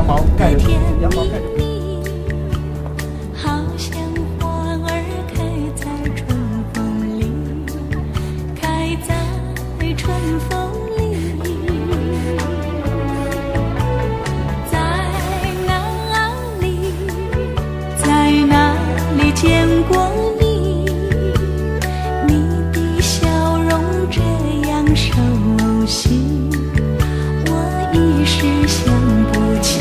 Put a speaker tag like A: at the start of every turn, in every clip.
A: 羊毛盖的，羊毛盖的。
B: 好像花儿开在春风里，开在春风里，在哪里，在哪里见过你？你的笑容这样熟悉，我一时想不起。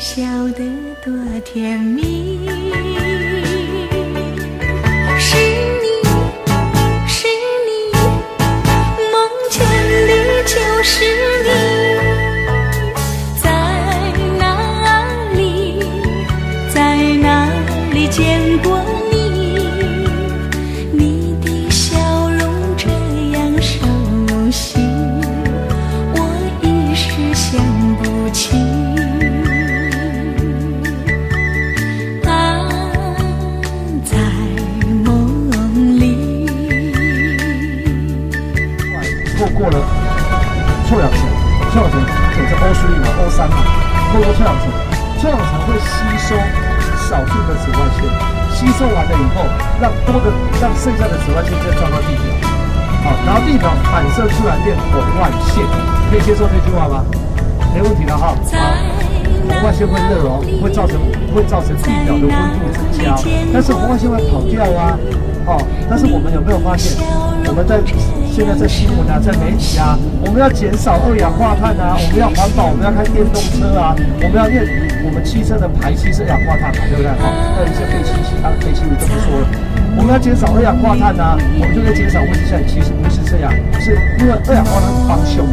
B: 笑得多甜蜜，是你，是你，梦见的就是你，在哪里，在哪里见过你？你的笑容这样熟悉，我一时想不起。
A: 过了臭氧层，臭氧层简称 O3 嘛 ，O3 嘛，透过臭氧层，臭氧层会吸收少数的紫外线，吸收完了以后，让剩下的紫外线再照到地表，好，然后地表反射出来变红外线，可以接受这句话吗？没问题了哈。红外线会热哦，会造成地表的温度增加，但是红外线会跑掉啊，但是我们有没有发现，我们现在在新闻啊，在媒体啊，我们要减少二氧化碳啊，我们要环保，我们要开电动车啊，我们汽车的排气是二氧化碳嘛，对不对？那一些废气废气物这么说了，我们要减少二氧化碳啊，我们就可以减少温室效应。其实不是这样，是因为二氧化碳是帮凶，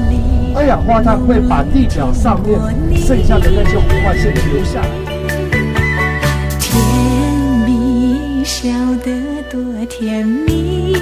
A: 二氧化碳会把地表上面剩下的那些红外线留下来。
B: 甜蜜，笑得多甜蜜。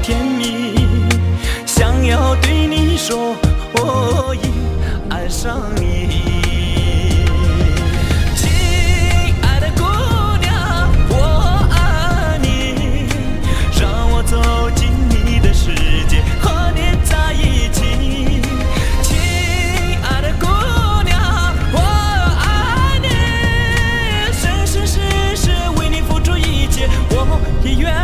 C: 甜蜜，想要对你说我已爱上你。亲爱的姑娘，我爱你，让我走进你的世界，和你在一起。亲爱的姑娘，我爱你，生生世世为你付出一切，我也愿意。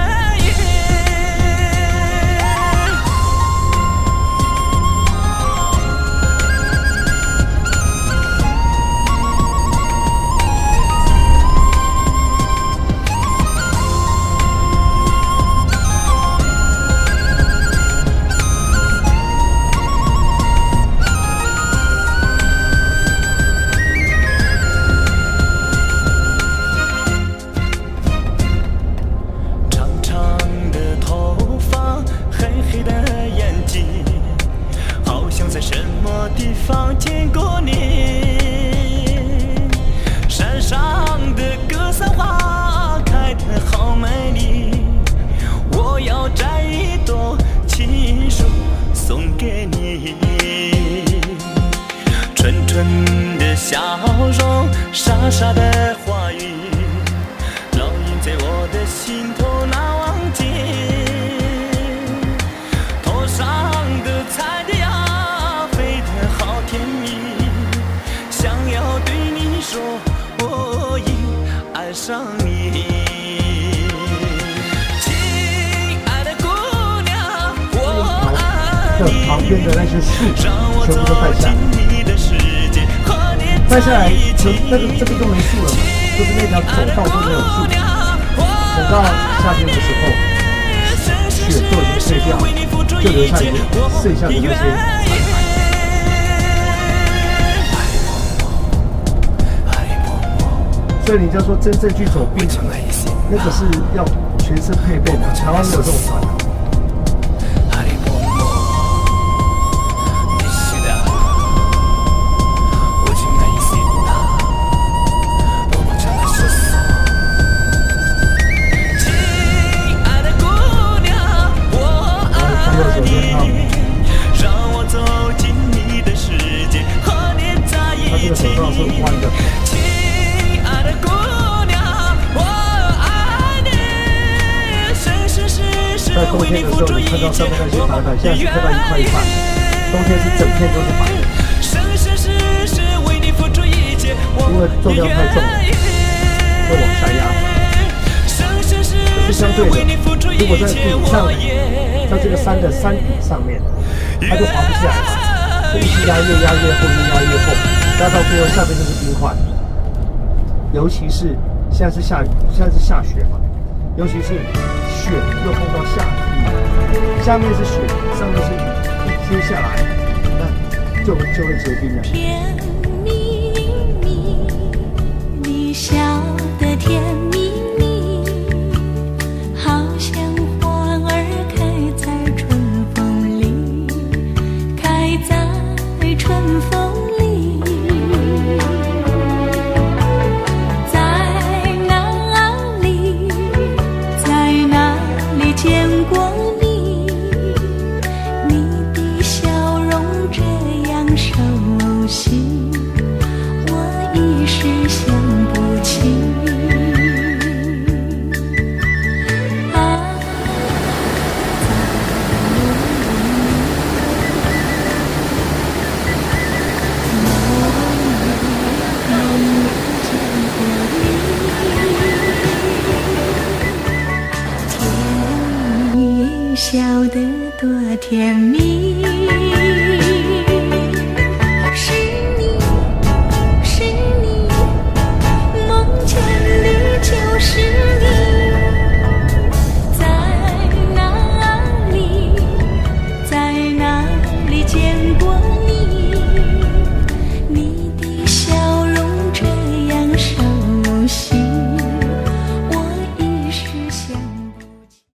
C: 长长的头发，黑黑的眼睛，好像在什么地方见过你。山上的格桑花开得好美丽，我要摘一朵情书送给你。纯纯的笑容，傻傻的话语，烙印在我的心头难忘记。头上的彩蝶呀，飞得好甜蜜，想要对你说我已爱上你。亲爱的姑娘，我爱你，
A: 旁边的那些树
C: 让我
A: 全部都带
C: 走
A: 下来，
C: 进你的世界，和你
A: 带下来
C: 在一起。
A: 那个这边都没树了嘛，就是那条走道都没有树。等到夏天的时候，雪都已经退掉，就留下一个剩下的那些残骸。所以人家说真正去走冰河，那个是要全身配备的，台湾没有这种船。手上是弯的。
C: 亲爱的姑娘，我爱你，生生世世
A: 在冬
C: 为你
A: 天的时候，
C: 付出一
A: 你看到上
C: 切，
A: 面那些
C: 我
A: 白板，现在是
C: 也
A: 看到一块一块，冬天是整片都是白的，
C: 生生世世为你付出一切，
A: 因为重量太重了，会往下压。可是相对的，如果在顶上，在这个山的山顶上面，它就滑不下来嘛，就一直压越压越厚，越压越厚，压到最后下面就是冰块。尤其是现在是下雪嘛，尤其是雪又碰到下雨，下面是雪，上面是雨，一接下来，那就会结冰了。
B: 甜蜜蜜，你笑得甜蜜蜜，好像花儿开在春风里，开在春风里。在哪里，在哪里见过你？你的笑容这样熟悉，我一时想不起。啊，甜蜜笑得多甜蜜。